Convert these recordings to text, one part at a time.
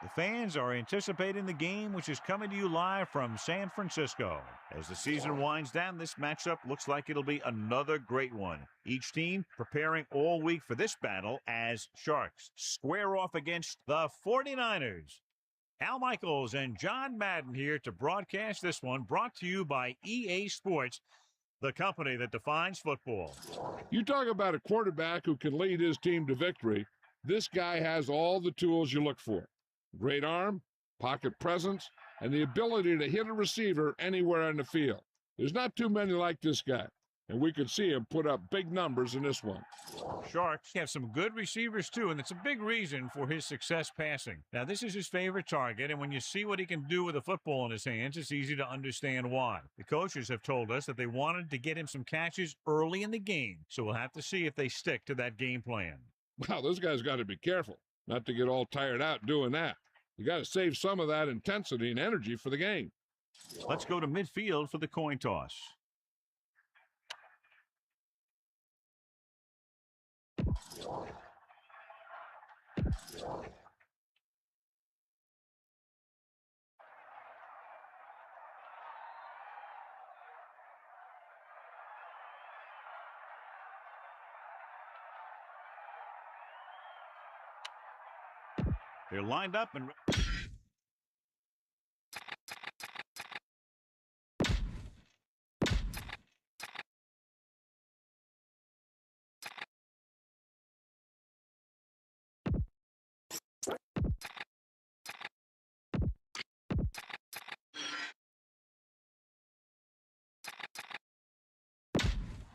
The fans are anticipating the game, which is coming to you live from San Francisco. As the season winds down, this matchup looks like it'll be another great one. Each team preparing all week for this battle as Sharks square off against the 49ers. Al Michaels and John Madden here to broadcast this one, brought to you by EA Sports, the company that defines football. You talk about a quarterback who can lead his team to victory. This guy has all the tools you look for. Great arm, pocket presence, and the ability to hit a receiver anywhere on the field. There's not too many like this guy, and we could see him put up big numbers in this one. Sharks have some good receivers, too, and it's a big reason for his success passing. Now, this is his favorite target, and when you see what he can do with a football in his hands, it's easy to understand why. The coaches have told us that they wanted to get him some catches early in the game, so we'll have to see if they stick to that game plan. Wow, this guy's got to be careful not to get all tired out doing that. You got to save some of that intensity and energy for the game. Let's go to midfield for the coin toss. They're lined up and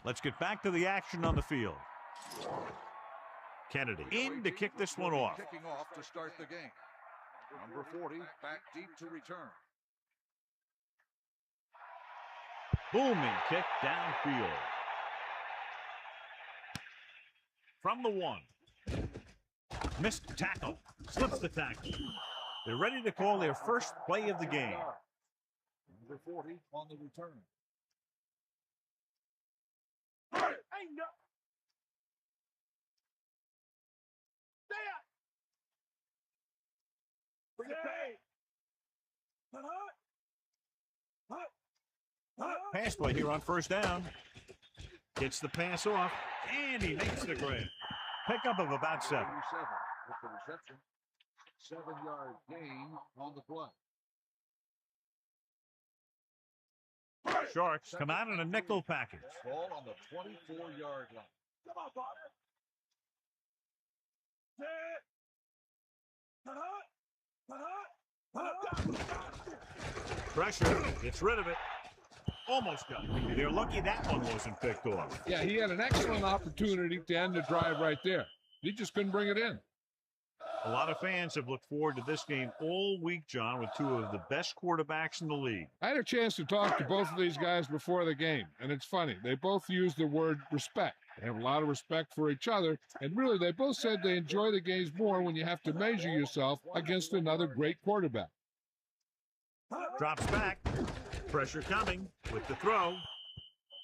let's get back to the action on the field. Kennedy in to kick this one off. Kicking off to start the game. Number 40 back deep to return. Booming kick downfield. From the 1. Missed tackle. Slips the tackle. They're ready to call their first play of the game. Number 40 on the return. Pass play here on first down. Gets the pass off, and he makes the grab. Pickup of about 7. With the reception. 7-yard gain on the play. Sharks come out in a nickel package. Ball on the 24-yard line. Come on, Pressure, gets rid of it. Almost got it. They're lucky that one wasn't picked off. Yeah, he had an excellent opportunity to end the drive right there. He just couldn't bring it in. A lot of fans have looked forward to this game all week, John, with two of the best quarterbacks in the league. I had a chance to talk to both of these guys before the game, and it's funny. They both use the word respect. They have a lot of respect for each other, and really, they both said they enjoy the games more when you have to measure yourself against another great quarterback. Drops back. Pressure coming with the throw.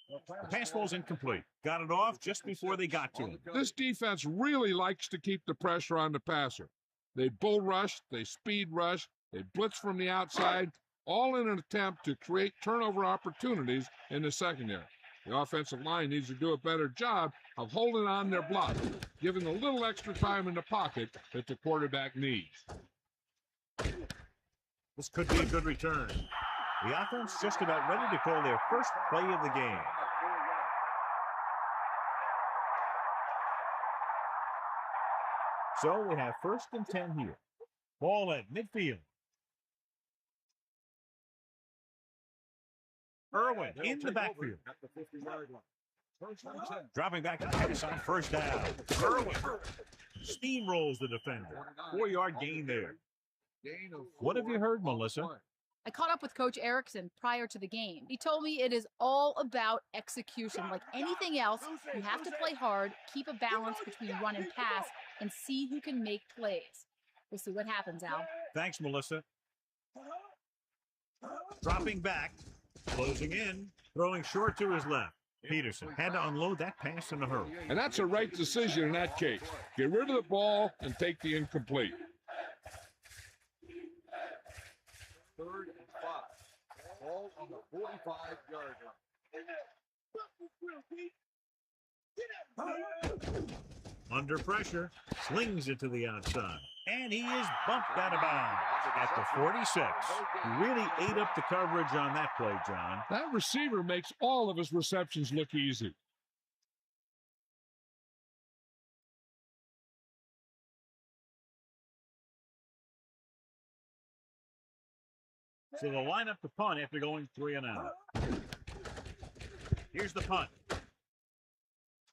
The pass ball's incomplete. Got it off just before they got to him. This defense really likes to keep the pressure on the passer. They bull rush, they speed rush, they blitz from the outside, all in an attempt to create turnover opportunities in the secondary. The offensive line needs to do a better job of holding on their block, giving a little extra time in the pocket that the quarterback needs. This could be a good return. The offense just about ready to call their first play of the game. So we have 1st and 10 here. Ball at midfield. Irwin in the backfield. Dropping back to pass on first down. Irwin steamrolls the defender. 4-yard gain there. What have you heard, Melissa? I caught up with Coach Erickson prior to the game. He told me it is all about execution. Like anything else, you have to play hard, keep a balance between run and pass, and see who can make plays. We'll see what happens, Al. Thanks, Melissa. Dropping back, closing in, throwing short to his left. Peterson had to unload that pass in a hurry. And that's a right decision in that case. Get rid of the ball and take the incomplete. 3rd and 5. Ball on the 45-yard line. Under pressure, slings it to the outside. And he is bumped out of bounds at the 46. Really ate up the coverage on that play, John. That receiver makes all of his receptions look easy. So they'll line up the punt after going 3 and out. Here's the punt.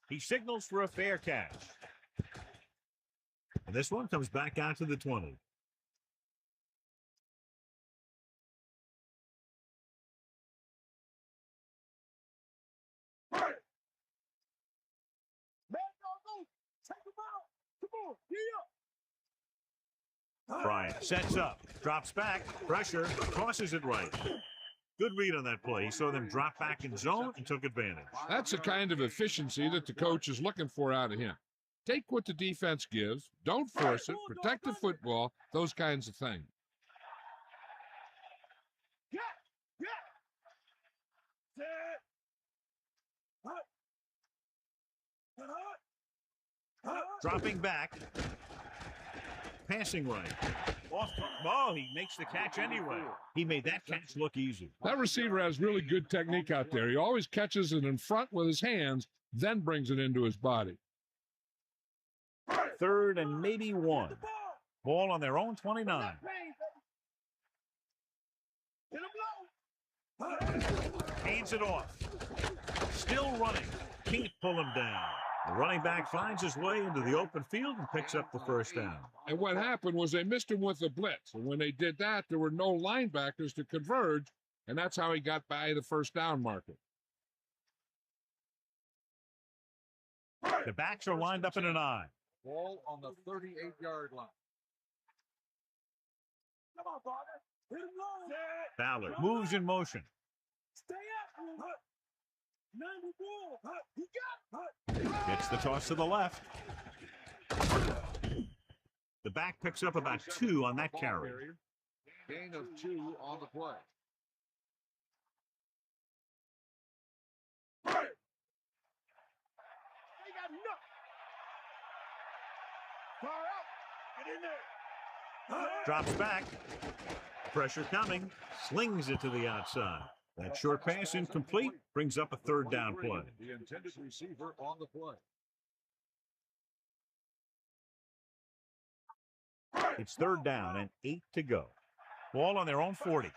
He signals for a fair catch. And this one comes back out to the 20. Bryant sets up, drops back, pressure, tosses it right. Good read on that play. He saw them drop back in zone and took advantage. That's the kind of efficiency that the coach is looking for out of him. Take what the defense gives, don't force it, protect the football, those kinds of things. Dropping back. Passing right. Oh, he makes the catch anyway. He made that catch look easy. That receiver has really good technique out there. He always catches it in front with his hands, then brings it into his body. 3rd and maybe 1. Ball on their own 29. Hands it off. Still running. Can't pull him down. The running back finds his way into the open field and picks up the first down. And what happened was they missed him with a blitz. And when they did that, there were no linebackers to converge, and that's how he got by the first down marker. The backs are lined up in an I. Ball on the 38-yard line. Ballard moves in motion. Gets the toss to the left. The back picks up about 2 on that carry. Gain of 2 on the play. Drops back. Pressure coming. Slings it to the outside. That short pass incomplete, brings up a 3rd down play. The intended receiver on the play. It's 3rd down and 8 to go. Ball on their own 40.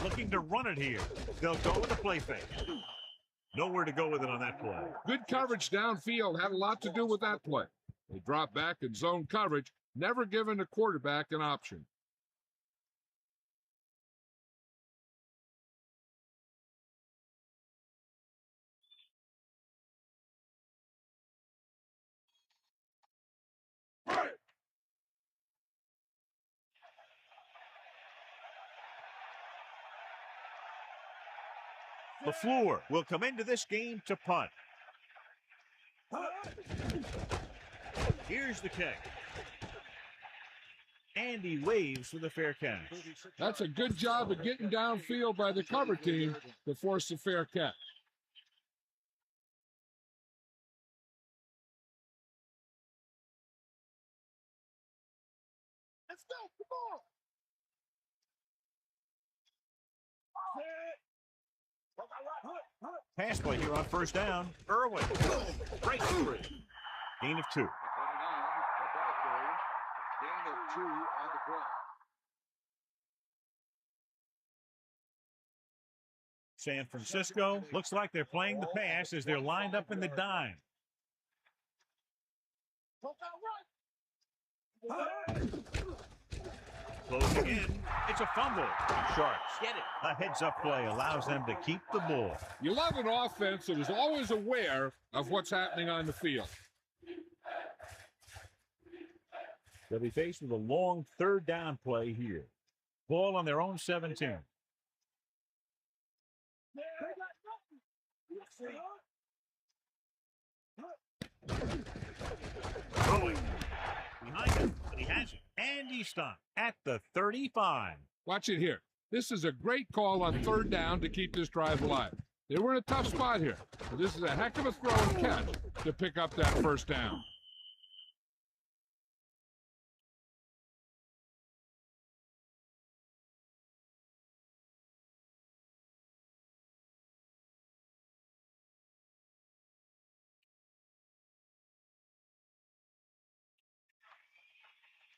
Looking to run it here. They'll go with the play fake. Nowhere to go with it on that play. Good coverage downfield had a lot to do with that play. They drop back in zone coverage, never giving the quarterback an option. LaFleur will come into this game to punt. Here's the kick. And he waves for the fair catch. That's a good job of getting downfield by the cover team to force the fair catch. Let's go. Come on. Pass play here on 1st down. Irwin breaks free. Gain of 2. 29, the back goal. Gain of 2 on the play. San Francisco looks like they're playing the pass as they're lined up in the dime. Closing in. It's a fumble. Sharks get it. A heads-up play allows them to keep the ball. You love an offense that is always aware of what's happening on the field. They'll be faced with a long 3rd down play here. Ball on their own 17. And he stopped at the 35. Watch it here. This is a great call on third down to keep this drive alive. They were in a tough spot here, but this is a heck of a throw and catch to pick up that first down.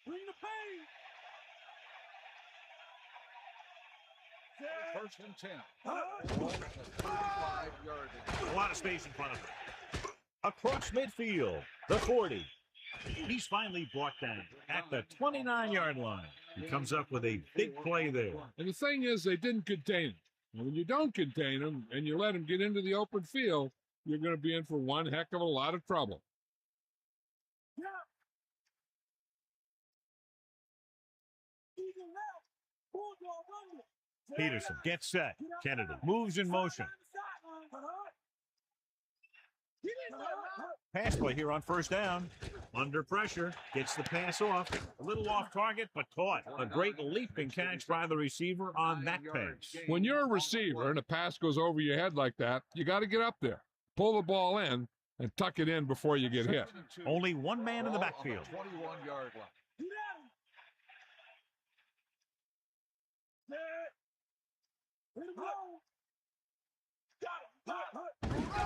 Bring the pain. First and 10. Ball at the 35-yard line. A lot of space in front of him. Across midfield, the 40. He's finally brought down at the 29-yard line. He comes up with a big play there. And the thing is, they didn't contain him. And when you don't contain him and you let him get into the open field, you're going to be in for one heck of a lot of trouble. Peterson gets set. Kennedy moves in motion. Pass play here on first down. Under pressure, gets the pass off. A little off target, but caught. A great leaping catch by the receiver on that pass. When you're a receiver and a pass goes over your head like that, you got to get up there, pull the ball in, and tuck it in before you get hit. Only one man in the backfield. 21-yard line.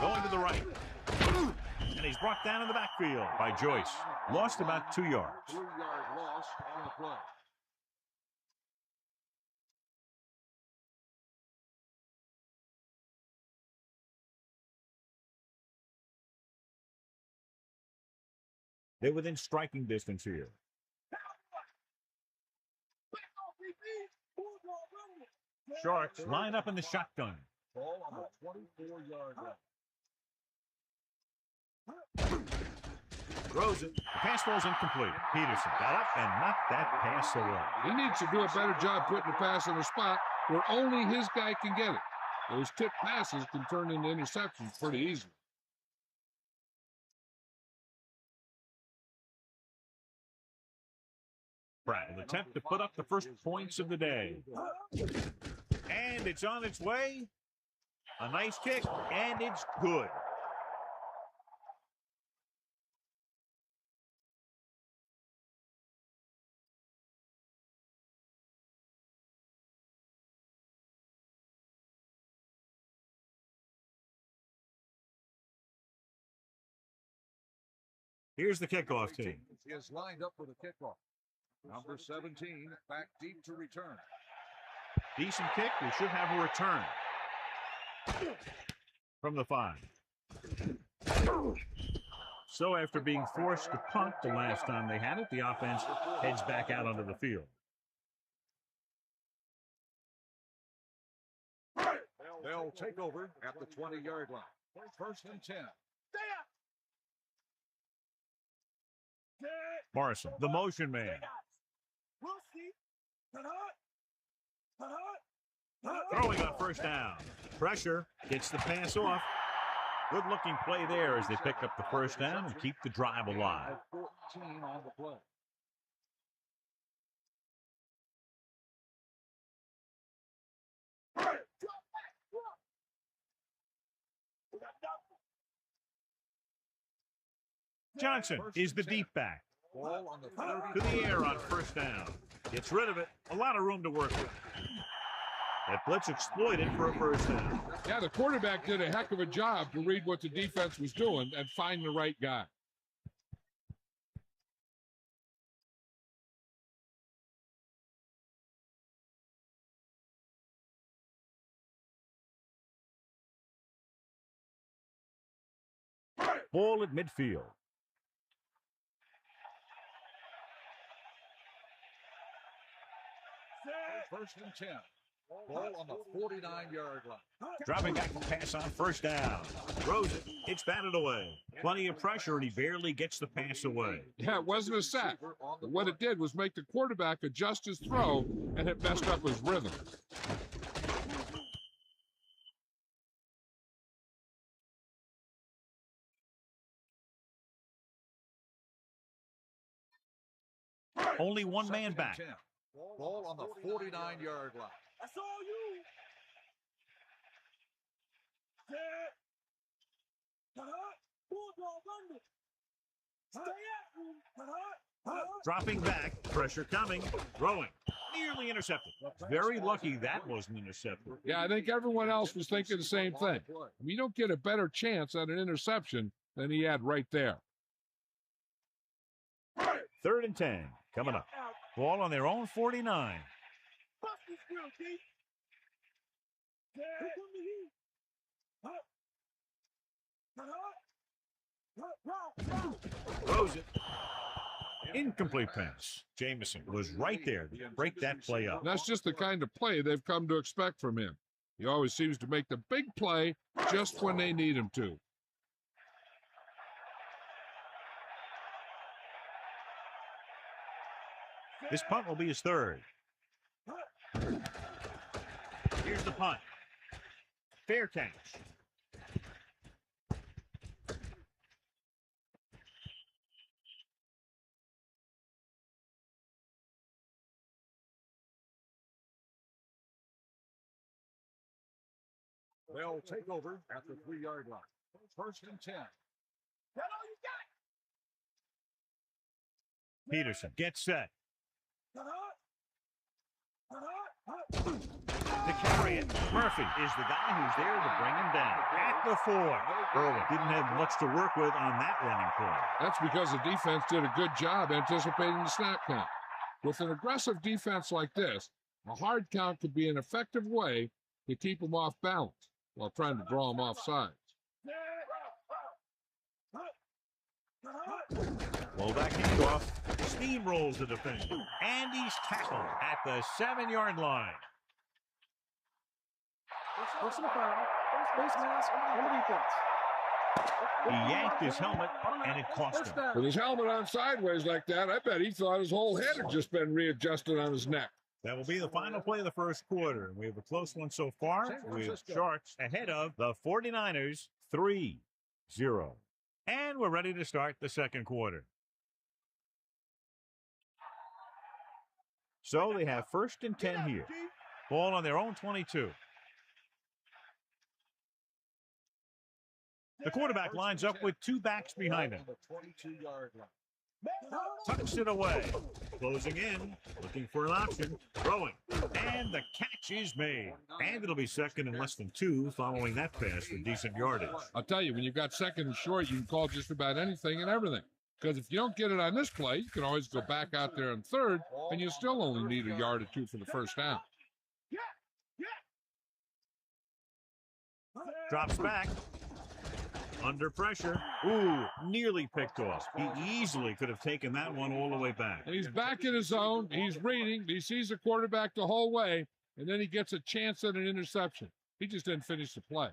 Going to the right. And he's brought down in the backfield by Joyce. Lost about 2 yards. 3-yard loss on the play. They're within striking distance here. Sharks line up in the shotgun. Ball on the 24-yard line. Throws it. The pass ball's incomplete. Peterson got up and knocked that pass away. He needs to do a better job putting the pass in a spot where only his guy can get it. Those tip passes can turn into interceptions pretty easily. Pratt will attempt to put up the first points of the day. And it's on its way. A nice kick, and it's good. Here's the kickoff team. He is lined up for the kickoff. Number 17, back deep to return. Decent kick. We should have a return from the 5. So after being forced to punt the last time they had it, the offense heads back out onto the field. They'll take over at the 20-yard line. First and 10. Morrison, the motion man. Throwing on first down. Pressure, gets the pass off. Good looking play there as they pick up the first down and keep the drive alive. 14 on the play. Johnson is the deep back. Ball on the 30. To the air on first down. Gets rid of it. A lot of room to work with. That blitz exploited for a first down. Yeah, the quarterback did a heck of a job to read what the defense was doing and find the right guy. Ball at midfield. First and 10. Ball on the 49-yard line. Dropping back to pass on first down. Throws it. It's batted away. Plenty of pressure, and he barely gets the pass away. Yeah, it wasn't a sack. But what it did was make the quarterback adjust his throw, and it messed up his rhythm. Only one man back. Ball on the 49-yard line. I saw you. Dropping back, pressure coming, throwing, nearly intercepted. Very lucky that wasn't intercepted. Yeah, I think everyone else was thinking the same thing. You don't get a better chance at an interception than he had right there. 3rd and 10 coming up. Ball on their own 49. Throws it. Incomplete pass. Jameson was right there to break that play up. And that's just the kind of play they've come to expect from him. He always seems to make the big play just when they need him to. This punt will be his 3rd. Here's the punt. Fair catch. They'll take over at the 3-yard line. 1st and 10. Peterson gets set. To carry it. Murphy is the guy who's there to bring him down. At the 4. Irwin didn't have much to work with on that running play. That's because the defense did a good job anticipating the snap count. With an aggressive defense like this, a hard count could be an effective way to keep them off balance while trying to draw them off sides. Roll back handoff. Steamrolls the defender. And he's tackled at the 7-yard line. Personal foul. Face mask on the defense. He yanked his helmet, and it cost him. With his helmet on sideways like that, I bet he thought his whole head had just been readjusted on his neck. That will be the final play of the first quarter. We have a close one so far with Sharks ahead of the 49ers 3-0. And we're ready to start the second quarter. So they have 1st and 10 here. Ball on their own 22. The quarterback lines up with 2 backs behind him. 22-yard line. Tucks it away. Closing in. Looking for an option. Throwing. And the catch is made. And it'll be 2nd and less than 2 following that pass for decent yardage. I'll tell you, when you've got 2nd and short, you can call just about anything and everything. Because if you don't get it on this play, you can always go back out there on 3rd, and you still only need a yard or 2 for the first down. Drops back. Under pressure. Ooh, nearly picked off. He easily could have taken that one all the way back. And he's back in his zone. He's reading. He sees the quarterback the whole way, and then he gets a chance at an interception. He just didn't finish the play.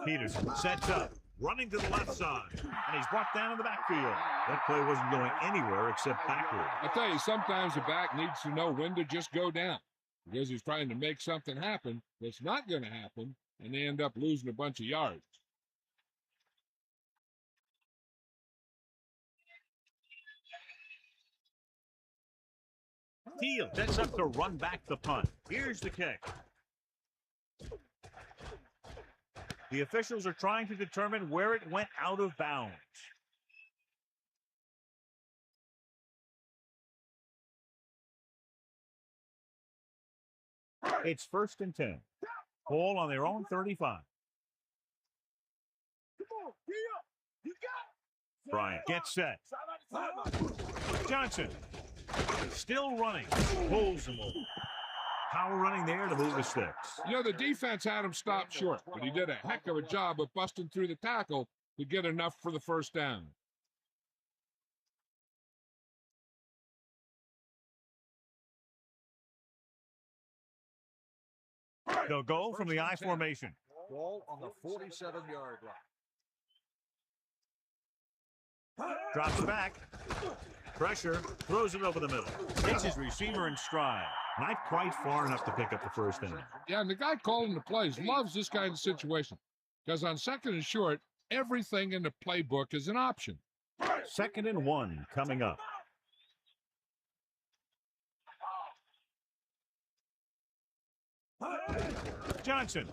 Peterson sets up, running to the left side, and he's brought down in the backfield. That play wasn't going anywhere except backward. I tell you, sometimes the back needs to know when to just go down because he's trying to make something happen that's not going to happen, and they end up losing a bunch of yards. Teal sets up to run back the punt. Here's the kick. The officials are trying to determine where it went out of bounds. It's 1st and 10. Ball on their own 35. Bryant gets set. Johnson still running. Pulls him over. Power running there to move the sticks. You know, the defense had him stopped short, but he did a heck of a job of busting through the tackle to get enough for the first down. They'll go from the I formation. Ball on the 47-yard line. Drops back. Pressure. Throws it over the middle. Takes his receiver in stride. Not quite far enough to pick up the first down. Yeah, and the guy calling the plays loves this kind of situation. because on 2nd and short, everything in the playbook is an option. 2nd and 1 coming up. Johnson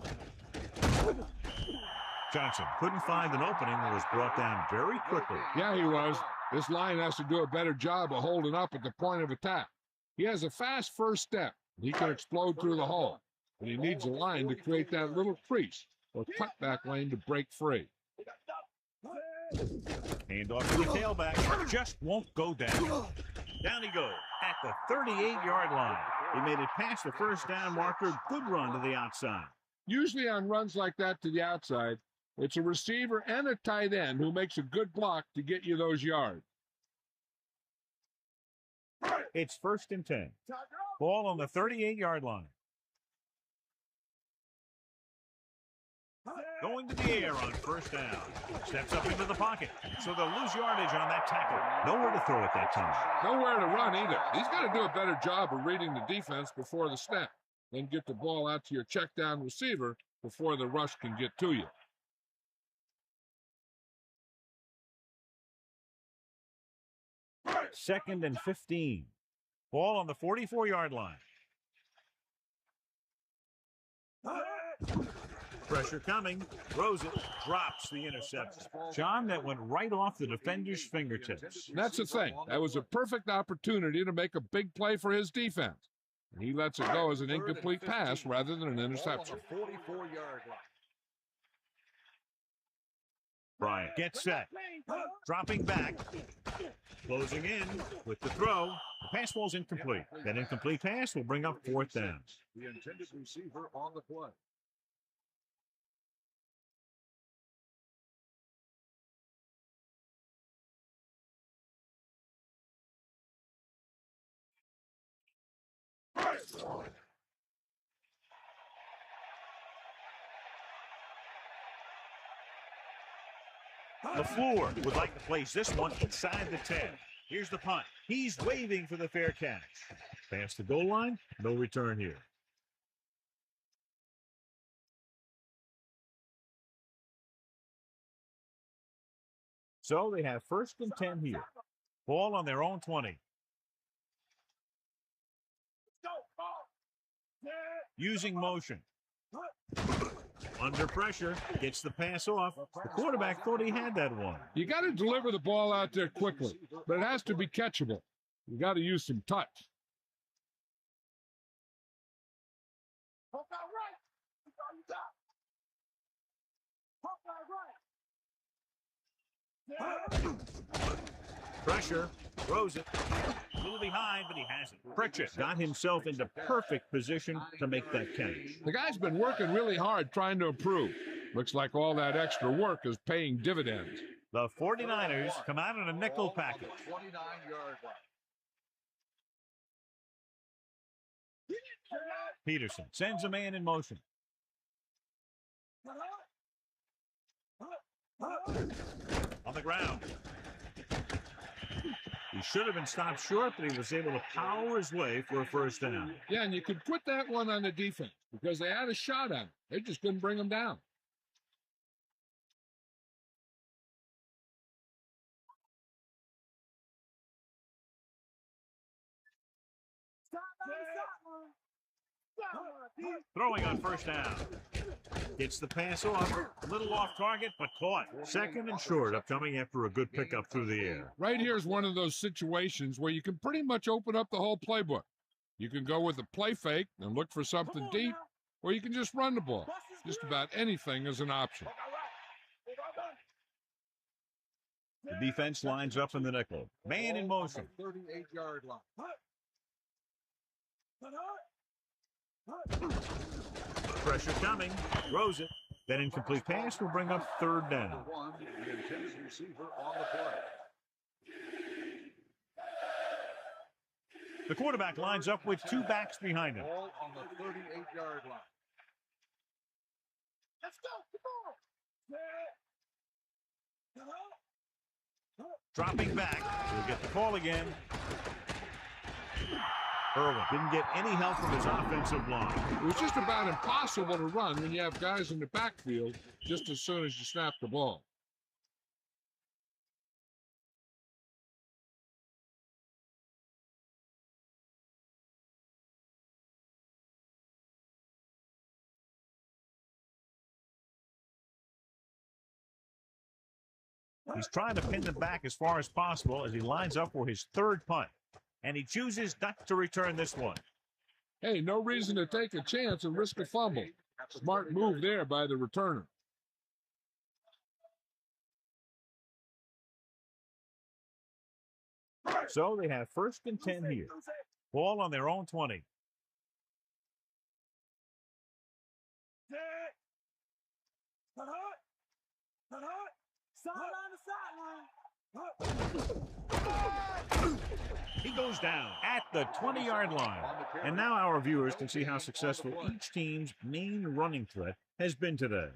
couldn't find an opening and was brought down very quickly. Yeah, he was. This line has to do a better job of holding up at the point of attack. He has a fast first step. He can explode through the hole, but he needs a line to create that little crease or cutback lane to break free. Handoff to the tailback. Just won't go down. Down he goes at the 38-yard line. He made it past the first down marker. Good run to the outside. Usually on runs like that to the outside, it's a receiver and a tight end who makes a good block to get you those yards. It's 1st and 10. Ball on the 38-yard line. Going to the air on 1st down. Steps up into the pocket. So they'll lose yardage on that tackle. Nowhere to throw at that time. Nowhere to run either. He's got to do a better job of reading the defense before the snap. Then get the ball out to your check down receiver before the rush can get to you. Second and 15. Ball on the 44-yard line. Pressure coming. Throws it. Drops the interception. John, that went right off the defender's fingertips. That's the thing. That was a perfect opportunity to make a big play for his defense. And he lets it go as an incomplete pass rather than an interception. 44-yard line. Bryant gets set. Dropping back. Closing in with the throw. The pass ball's incomplete. That incomplete pass will bring up 4th down. The intended receiver on the play. LaFleur would like to place this one inside the 10. Here's the punt. He's waving for the fair catch. Past the goal line, no return here. So they have 1st and 10 here. Ball on their own 20. Using motion. Under pressure, gets the pass off. The quarterback thought he had that one. You got to deliver the ball out there quickly, but it has to be catchable. You got to use some touch. Pressure, throws it. A little behind, but he has it. Pritchett got himself into perfect position to make that catch. The guy's been working really hard trying to improve. Looks like all that extra work is paying dividends. The 49ers come out in a nickel package. 29-yard line. Peterson sends a man in motion. On the ground. He should have been stopped short, but he was able to power his way for a 1st down. Yeah, and you could put that one on the defense because they had a shot at him. They just couldn't bring him down. Throwing on 1st down. Gets the pass off. A little off target, but caught. 2nd and short, upcoming after a good pickup through the air. Right here is one of those situations where you can pretty much open up the whole playbook. You can go with a play fake and look for something deep, or you can just run the ball. Just about anything is an option. The defense lines up in the nickel. Man in motion. 38-yard line. Pressure coming. Throws it. That incomplete pass will bring up 3rd down. The intended receiver on the play. The quarterback lines up with 2 backs behind him. Ball on the 38-yard line. Let's go. Dropping back. We'll get the call again. Irwin didn't get any help from his offensive line. It was just about impossible to run when you have guys in the backfield just as soon as you snap the ball. He's trying to pin them back as far as possible as he lines up for his third punt. And he chooses not to return this one. Hey, no reason to take a chance and risk a fumble. Smart move there by the returner. So they have 1st and 10 here. Ball on their own 20. He goes down at the 20-yard line. And now our viewers can see how successful each team's main running threat has been today.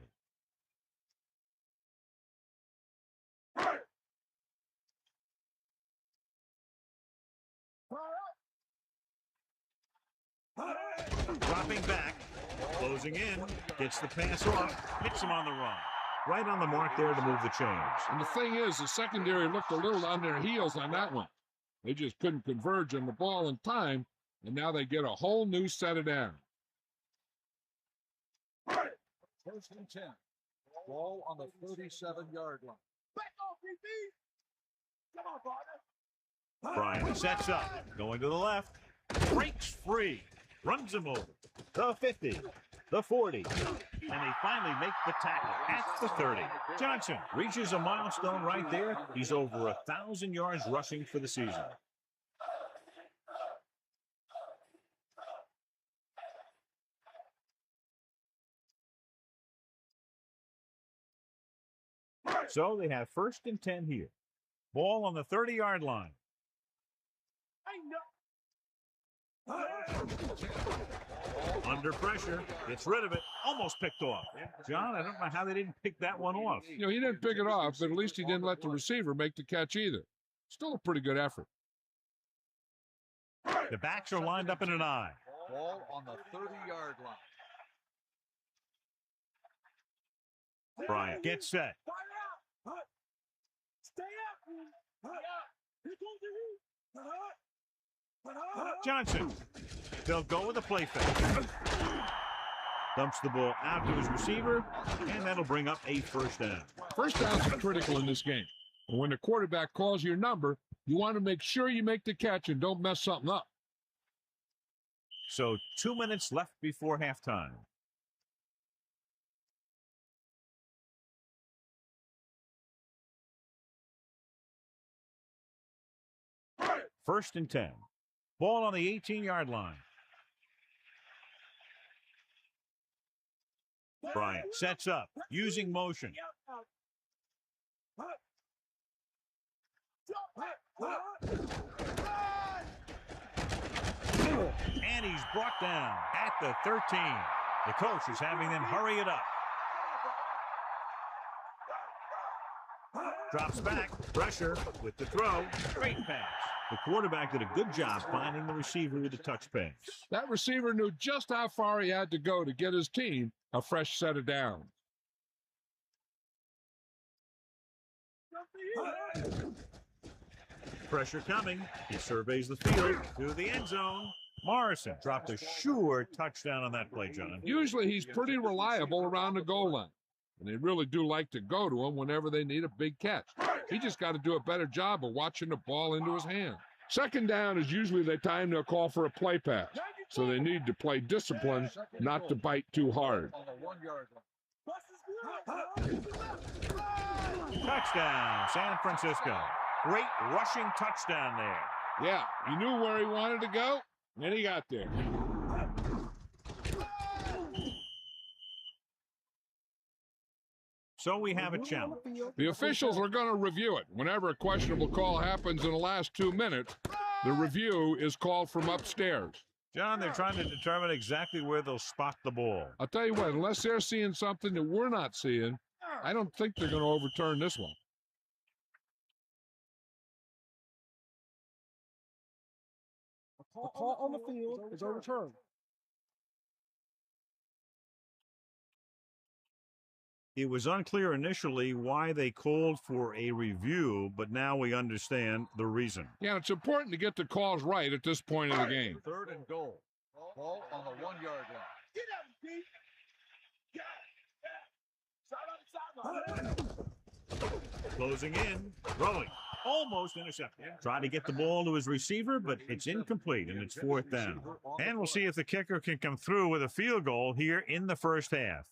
Dropping back, closing in, gets the pass off, hits him on the run. Right on the mark there to move the chains. And the thing is, the secondary looked a little on their heels on that one. They just couldn't converge on the ball in time, and now they get a whole new set of downs. 1st and 10. Ball on the 37-yard line. Bryant sets up, going to the left, breaks free, runs him over. The 50, the 40, and they finally make the tackle at the 30. Johnson reaches a milestone right there. He's over 1,000 yards rushing for the season. So they have 1st and 10 here. Ball on the 30-yard line. Under pressure, gets rid of it, almost picked off. John, I don't know how they didn't pick that one off. You know, he didn't pick it off, but at least he didn't let the receiver make the catch either. Still a pretty good effort. The backs are lined up in an eye. Ball on the 30-yard line. Bryant gets set. Johnson. They'll go with a play fake. Dumps the ball out to his receiver, and that'll bring up a 1st down. 1st downs are critical in this game. And when the quarterback calls your number, you want to make sure you make the catch and don't mess something up. So 2 minutes left before halftime. First and 10. Ball on the 18-yard line. Bryant sets up, using motion. And he's brought down at the 13. The coach is having them hurry it up. Drops back, pressure with the throw, great pass. The quarterback did a good job finding the receiver with the touch pass. That receiver knew just how far he had to go to get his team a fresh set of downs. Pressure coming. He surveys the field to the end zone. Morrison dropped a sure touchdown on that play, John. Usually he's pretty reliable around the goal line, and they really do like to go to him whenever they need a big catch. He just got to do a better job of watching the ball into his hand. 2nd down is usually the time they'll call for a play pass, so they need to play discipline, not to bite too hard. On the 1-yard line. Touchdown, San Francisco. Great rushing touchdown there. Yeah, he knew where he wanted to go, and he got there. So we have a challenge. The officials are going to review it. Whenever a questionable call happens in the last 2 minutes, the review is called from upstairs. John, they're trying to determine exactly where they'll spot the ball. I'll tell you what, unless they're seeing something that we're not seeing, I don't think they're going to overturn this one. The call on the field is overturned. It was unclear initially why they called for a review, but now we understand the reason. Yeah, it's important to get the calls right at this point of the game. 3rd and goal. Ball on the 1-yard line. Closing in, throwing, almost intercepted. Trying to get the ball to his receiver, but it's incomplete, and it's 4th down. And we'll see if the kicker can come through with a field goal here in the first half.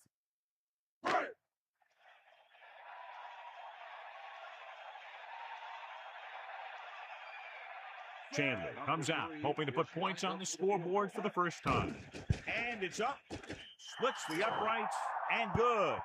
Chandler comes out, hoping to put points on the scoreboard for the first time. And it's up, splits the uprights, and good.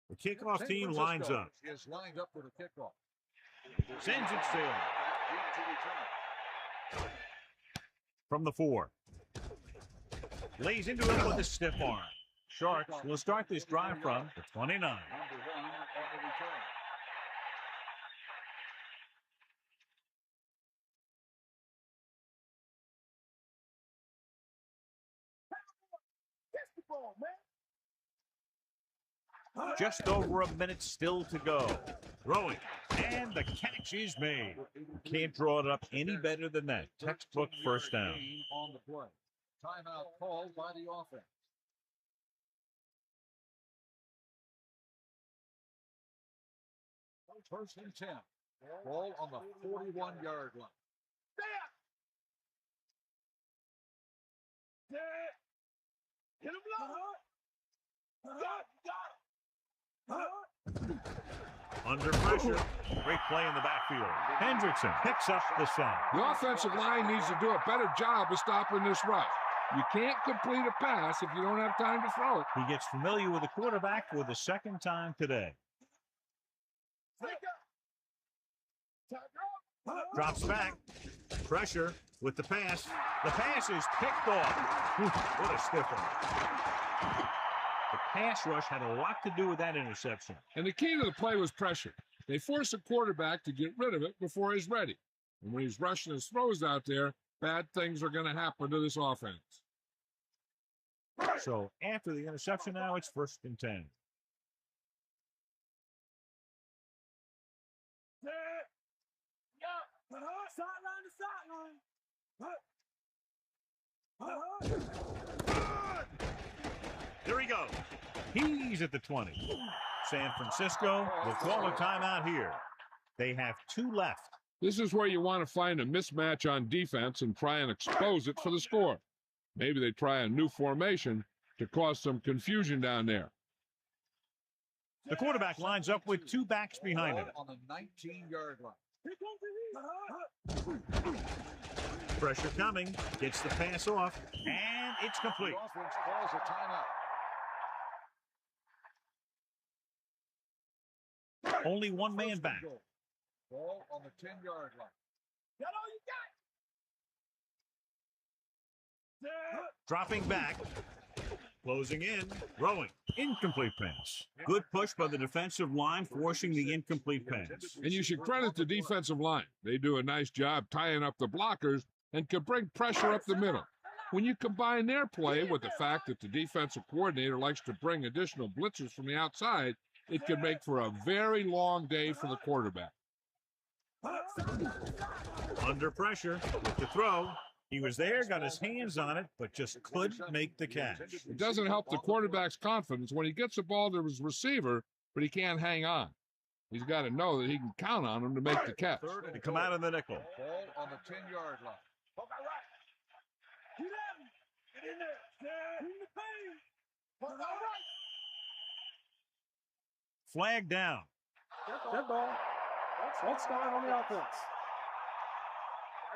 The kickoff team lines up. Is lined up for the kickoff. Sends it sailing. From the 4. Lays into it with a stiff arm. Sharks will start this drive from the 29. Number 1 on the return. Just over a minute still to go. Throwing. And the catch is made. Can't draw it up any better than that. Textbook first down. On the play. Timeout called by the offense. First and 10. Ball on the 41-yard line. Under pressure. Great play in the backfield. Hendrickson picks up the sack. The offensive line needs to do a better job of stopping this rush. You can't complete a pass if you don't have time to throw it. He gets familiar with the quarterback for the second time today. Drops back. Pressure with the pass. The pass is picked off. What a stiff one. The pass rush had a lot to do with that interception. And the key to the play was pressure. They force the quarterback to get rid of it before he's ready. And when he's rushing his throws out there, bad things are going to happen to this offense. So after the interception now, it's 1st and 10. There he goes. He's at the 20. San Francisco will call a timeout here. They have 2 left. This is where you want to find a mismatch on defense and try and expose it for the score. Maybe they try a new formation to cause some confusion down there. The quarterback lines up with 2 backs behind him. On the 19-yard line. Pressure coming. Gets the pass off. And it's complete. The offense calls a timeout. Only 1 man back. Ball on the 10-yard line. Dropping back. Closing in. Throwing. Incomplete pass. Good push by the defensive line, forcing the incomplete pass. And you should credit the defensive line. They do a nice job tying up the blockers and can bring pressure up the middle. When you combine their play with the fact that the defensive coordinator likes to bring additional blitzers from the outside, it can make for a very long day for the quarterback. Under pressure with the throw. He was there, got his hands on it, but just couldn't make the catch. It doesn't help the quarterback's confidence when he gets the ball to his receiver, but he can't hang on. He's got to know that he can count on him to make the catch. They come out in the nickel. Ball on the 10-yard line. Flag down. Dead ball. Let's start on the offense.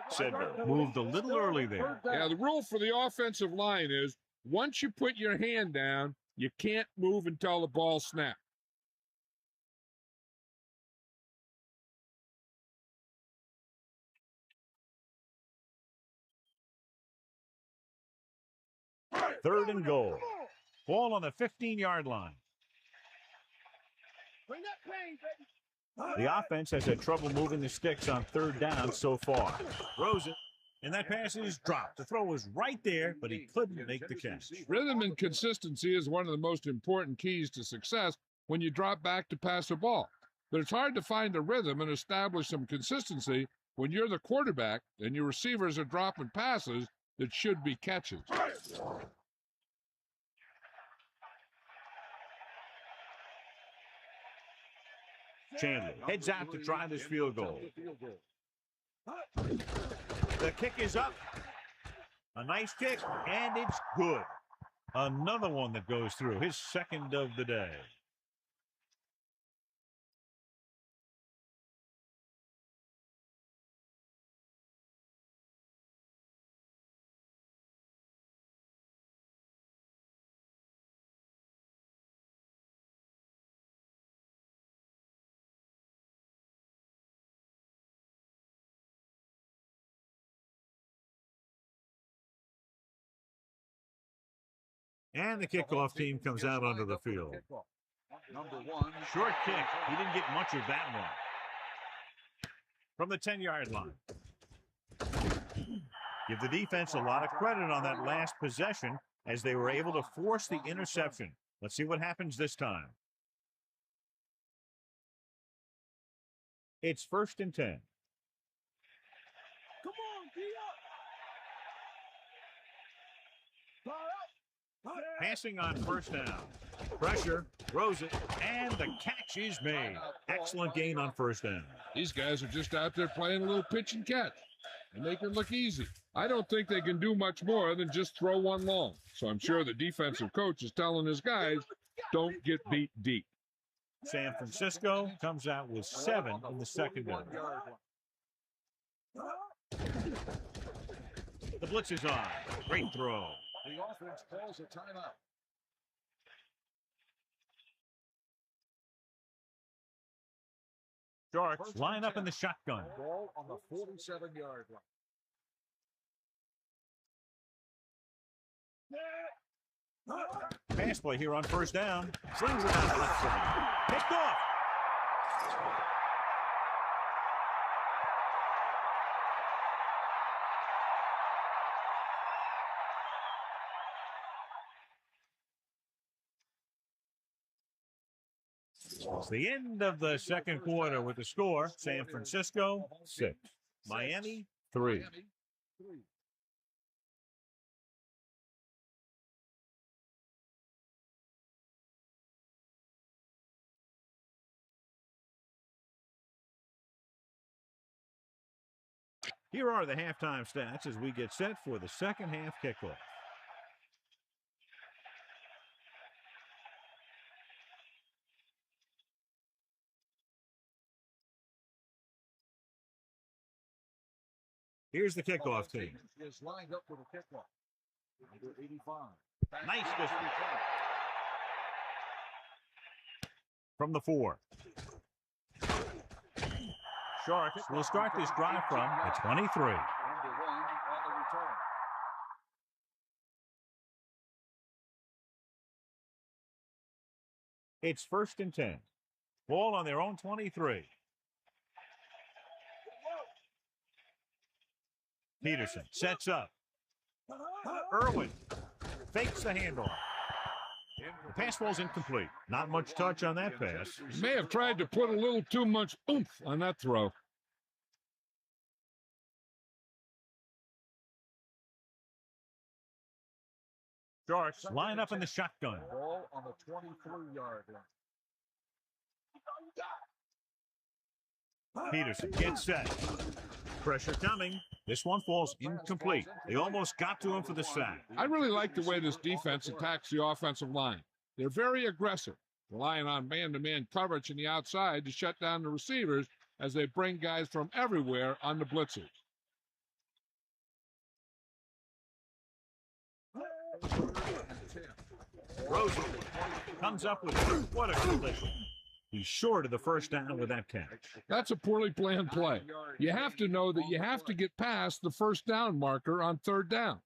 Sedgwick moved a little early there. Yeah, the rule for the offensive line is once you put your hand down, you can't move until the ball snaps. Third and goal. Ball on the 15-yard line. The offense has had trouble moving the sticks on third down so far. Throws it, and that pass is dropped. The throw was right there, but he couldn't make the catch. Rhythm and consistency is one of the most important keys to success when you drop back to pass a ball. But it's hard to find a rhythm and establish some consistency when you're the quarterback and your receivers are dropping passes that should be catches. Chandler heads out to try this field goal. The kick is up. A nice kick, and it's good. Another one that goes through, his second of the day. And the kickoff team comes out onto the field. Number 1. Short kick. He didn't get much of that one. From the 10-yard line. Give the defense a lot of credit on that last possession as they were able to force the interception. Let's see what happens this time. It's 1st and 10. Come on, D up. Passing on 1st down. Pressure, throws it, and the catch is made. Excellent gain on 1st down. These guys are just out there playing a little pitch and catch and make it look easy. I don't think they can do much more than just throw one long. So I'm sure the defensive coach is telling his guys, don't get beat deep. San Francisco comes out with 7 in the secondary. The blitz is on. Great throw. The offense calls a timeout. Sharks line up in the shotgun. Ball on the 47-yard line. Pass play here on 1st down. Slings it out left side. Picked off. It's the end of the second quarter with the score. San Francisco 6. Miami 3. Here are the halftime stats as we get set for the second half kickoff. Here's the kickoff team. Is lined up for the kickoff. Number 85. Nice distance. From the 4. Sharks will start this drive from the 23. Number 1 on the return. It's 1st and 10. Ball on their own 23. Peterson sets up. Irwin fakes the handoff. The pass ball's incomplete. Not much touch on that pass. He may have tried to put a little too much oomph on that throw. Sharks line up in the shotgun. Ball on the 23-yard line. Peterson gets set. Pressure coming. This one falls incomplete. They almost got to him for the sack. I really like the way this defense attacks the offensive line. They're very aggressive, relying on man-to-man coverage in the outside to shut down the receivers as they bring guys from everywhere on the blitzes. Throws it. Comes up with it. What a collision. He's short of the first down with that catch. That's a poorly planned play. You have to know that you have to get past the first down marker on third down.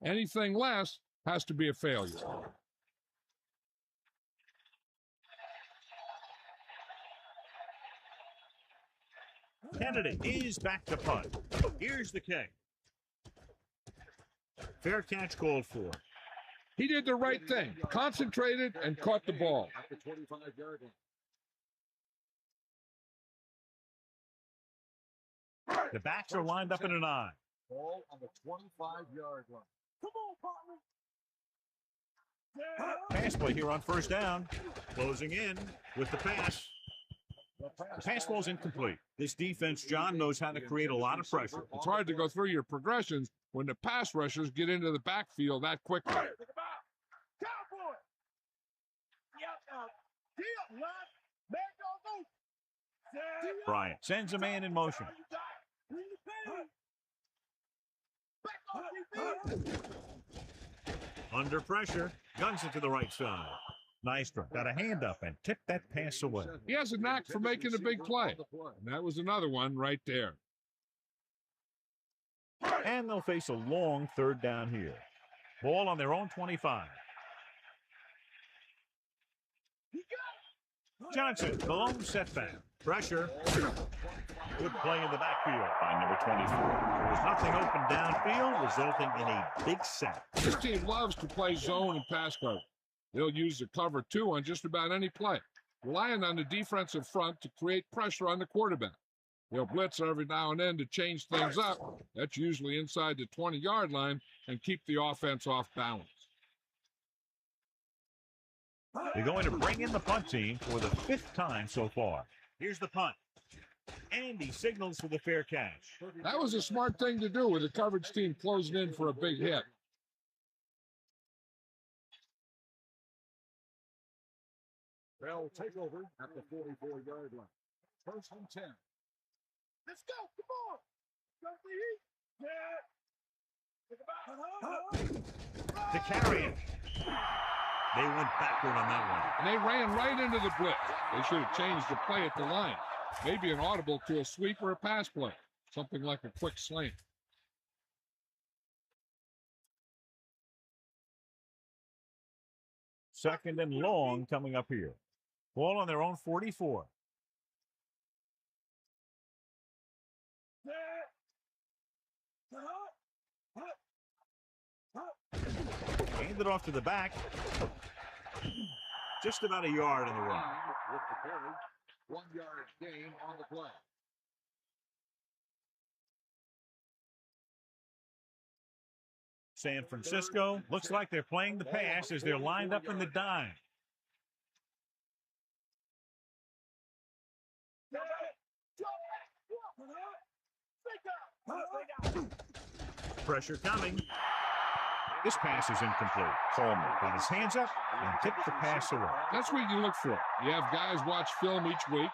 Anything less has to be a failure. Kennedy is back to punt. Here's the kick. Fair catch called for. He did the right thing, concentrated and caught the ball. At the 25-yard line. The backs are lined up in an eye. Ball on the 25-yard line. Come on, partner. Pass play here on first down. Closing in with the pass. The pass ball's incomplete. This defense, John, knows how to create a lot of pressure. It's hard to go through your progressions when the pass rushers get into the backfield that quickly. Bryant sends a man in motion. Under pressure, guns it to the right side. Nystrom got a hand up and tipped that pass away. He has a knack for making a big play. And that was another one right there. And they'll face a long third down here. Ball on their own 25. Johnson, the lone setback. Pressure. Good play in the backfield by number 24. There was nothing open downfield, resulting in a big sack. This team loves to play zone and pass coverage. They'll use the cover two on just about any play, relying on the defensive front to create pressure on the quarterback. They'll blitz every now and then to change things up. That's usually inside the 20-yard line and keep the offense off balance. They're going to bring in the punt team for the 5th time so far. Here's the punt. And he signals for the fair catch. That was a smart thing to do with the coverage team closing in for a big hit. They'll take over at the 44-yard line. First and 10. Let's go. Come on. To carry it. They went backward on that one. And they ran right into the blitz. They should have changed the play at the line. Maybe an audible to a sweep or a pass play. Something like a quick slant. Second and long coming up here. Ball on their own 44. Hand it off to the back. Just about a yard on the run. With the carry, 1-yard gain on the play. San Francisco looks like they're playing the pass as they're lined up in the dime. Pressure coming. This pass is incomplete. Coleman got his hands up and tipped the pass away. That's what you look for. You have guys watch film each week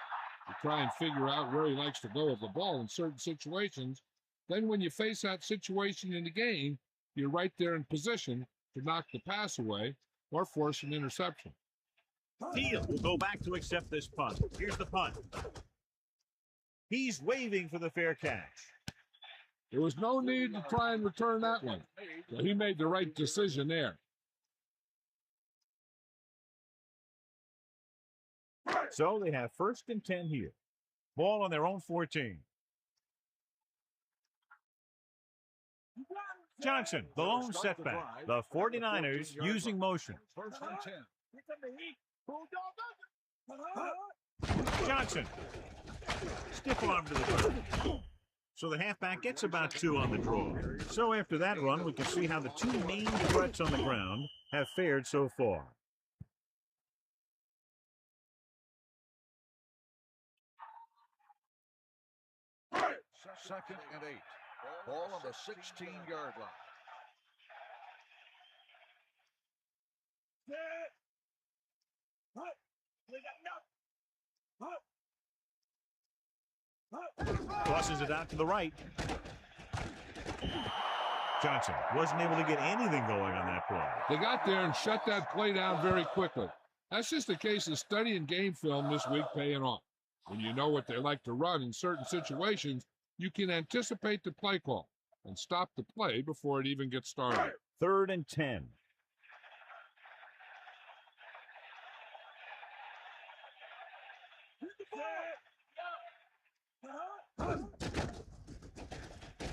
to try and figure out where he likes to go with the ball in certain situations. Then when you face that situation in the game, you're right there in position to knock the pass away or force an interception. Teal will go back to accept this punt. Here's the punt. He's waving for the fair catch. There was no need to try and return that one. So he made the right decision there. So they have 1st and 10 here. Ball on their own 14. Johnson, the lone setback. The 49ers using motion. First and 10. Johnson. Stiff arm to the ground. So the halfback gets about 2 on the draw. So after that run, we can see how the 2 main threats on the ground have fared so far. Second and 8. Ball on the 16-yard line. Crosses it out to the right. Johnson wasn't able to get anything going on that play. They got there and shut that play down very quickly. That's just a case of studying game film this week paying off. When you know what they like to run in certain situations, you can anticipate the play call and stop the play before it even gets started. 3rd and 10.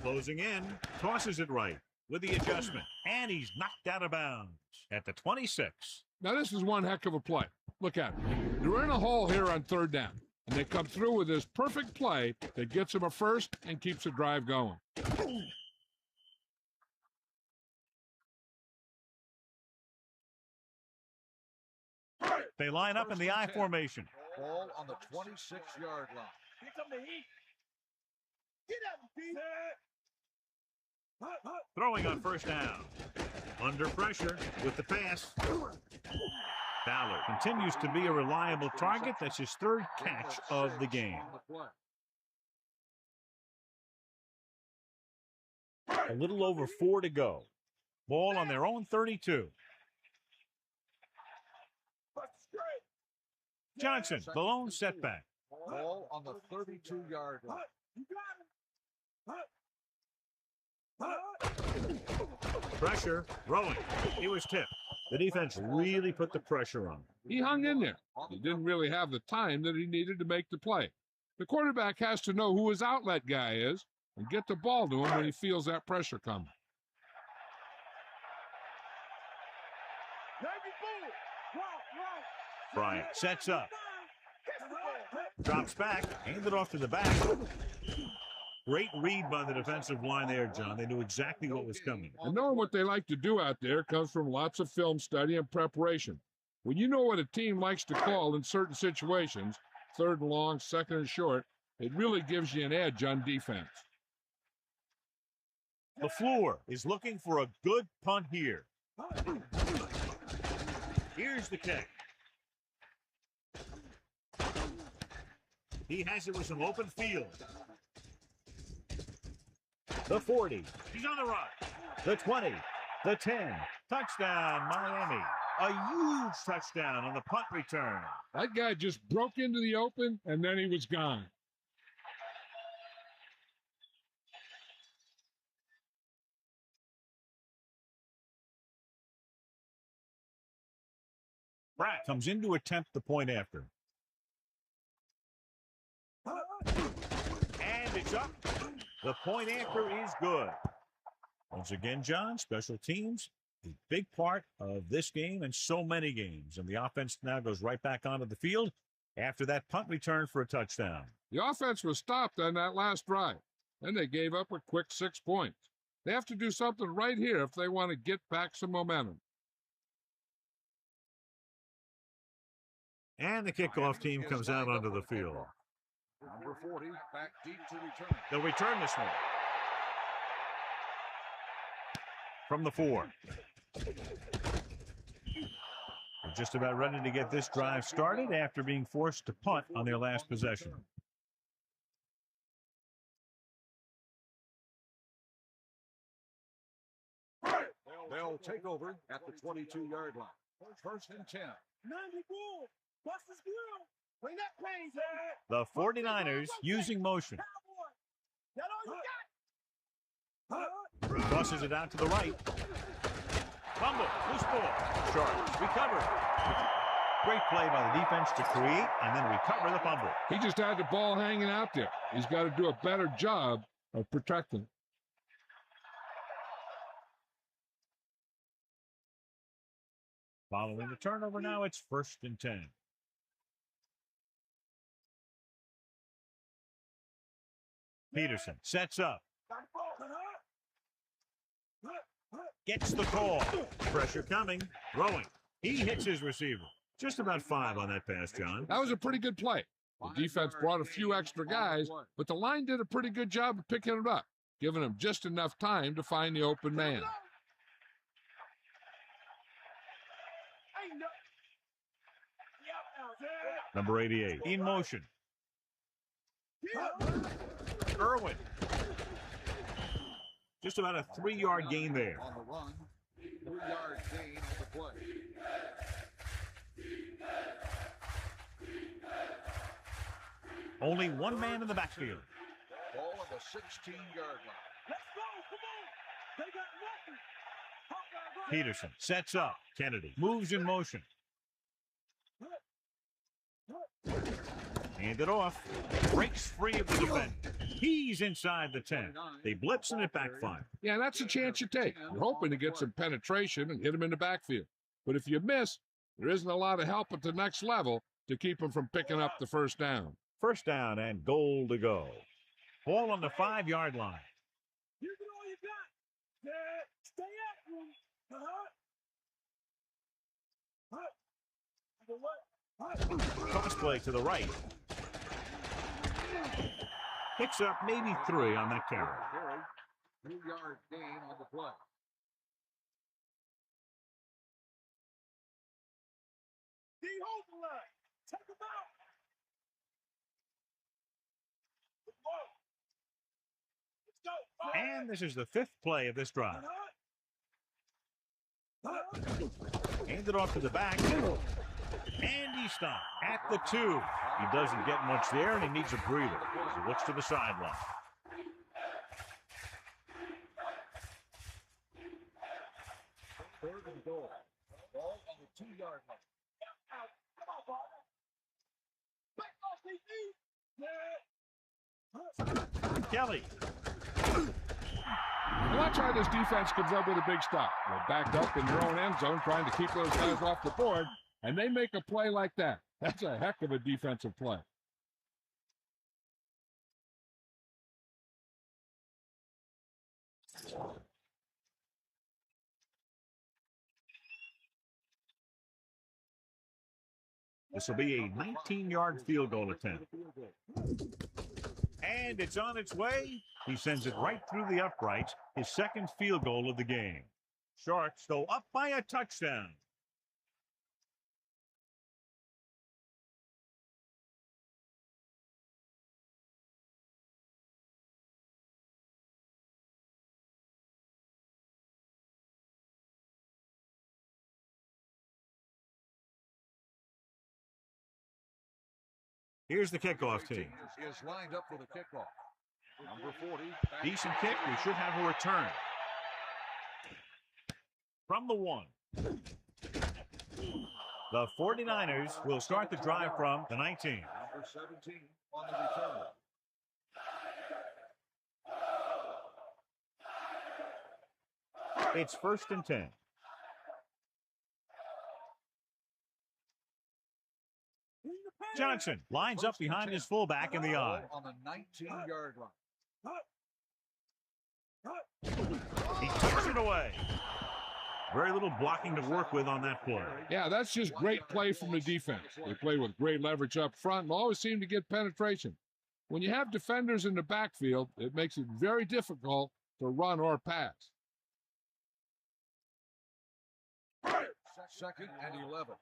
Closing in, tosses it right with the adjustment, and he's knocked out of bounds at the 26. Now, this is one heck of a play. Look at it. They're in a hole here on 3rd down, and they come through with this perfect play that gets them a first and keeps the drive going. They line up in the I formation. Ball on the 26-yard line. Here come the heat. Get up, Pete. Throwing on 1st down. Under pressure with the pass. Fowler continues to be a reliable target. That's his 3rd catch of the game. A little over 4 to go. Ball on their own 32. Johnson, the lone setback. Ball on the 32-yard line. Pressure, Rowan. He was tipped. The defense really put the pressure on him. He hung in there. He didn't really have the time that he needed to make the play. The quarterback has to know who his outlet guy is and get the ball to him when he feels that pressure coming. Bryant sets up. Drops back, handed off to the back. Great read by the defensive line there, John. They knew exactly what was coming. And knowing what they like to do out there comes from lots of film study and preparation. When you know what a team likes to call in certain situations, 3rd and long, 2nd and short, it really gives you an edge on defense. LaFleur is looking for a good punt here. Here's the kick. He has it with some open field. The 40. He's on the run. The 20. The 10. Touchdown, Miami. A huge touchdown on the punt return. That guy just broke into the open, and then he was gone. Pratt comes in to attempt the point after. And it's up. The point after is good. Once again, John, special teams, a big part of this game and so many games. And the offense now goes right back onto the field after that punt return for a touchdown. The offense was stopped on that last drive. Then they gave up a quick 6 points. They have to do something right here if they want to get back some momentum. And the kickoff team comes out onto the field. Number 40, back deep to return. They'll return this one. From the 4. They're just about ready to get this drive started after being forced to punt on their last possession. They'll take over at the 22-yard line. 1st and 10. The 49ers using motion. Crosses it out to the right. Fumble, loose ball. Sharks recover. Great play by the defense to create and then recover the fumble. He just had the ball hanging out there. He's got to do a better job of protecting. Following the turnover now, it's 1st and 10. Peterson sets up. Gets the call. Pressure coming. Throwing. He hits his receiver. Just about 5 on that pass, John. That was a pretty good play. The defense brought a few extra guys, but the line did a pretty good job of picking it up, giving them just enough time to find the open man. Number 88 in motion. Irwin. Just about a 3-yard gain there. On the run, 3-yard gain on the play. Only one man in the backfield. Ball on the 16-yard line. Let's go. Come on. They got nothing. Peterson sets up. Kennedy moves in motion. Hand it off. Breaks free of the defender. He's inside the 10. They blitz and it backfires. Yeah, that's a chance you take. You're hoping to get some penetration and hit him in the backfield. But if you miss, there isn't a lot of help at the next level to keep him from picking up the first down. First down and goal to go. Ball on the 5-yard line. Give it all you got. Stay at him. Toss play to the right. Picks up maybe 3 on that carry. 3-yard gain on the play. D hold the line. Take him out. Let's go. And this is the 5th play of this drive. Hand it off to the back. And he stopped at the 2. He doesn't get much there, and he needs a breather. He looks to the sideline. Third and goal. Ball on the 2-yard line. Kelly. Well, that's how this defense comes up with a big stop. They're backed up in their own end zone trying to keep those guys off the board, and they make a play like that. That's a heck of a defensive play. This will be a 19-yard field goal attempt. And it's on its way. He sends it right through the uprights, his second field goal of the game. Sharks go up by a touchdown. Here's the kickoff team. Is lined up for the kickoff. Number 40. Decent kick. We should have a return. From the 1. The 49ers will start the drive from the 19. Number 17 on the return. It's 1st and 10. Johnson lines up behind his fullback in the eye. On the 19-yard line. He kicks it away. Very little blocking to work with on that play. Yeah, that's just great play from the defense. They play with great leverage up front and always seem to get penetration. When you have defenders in the backfield, it makes it very difficult to run or pass. 2nd and 11.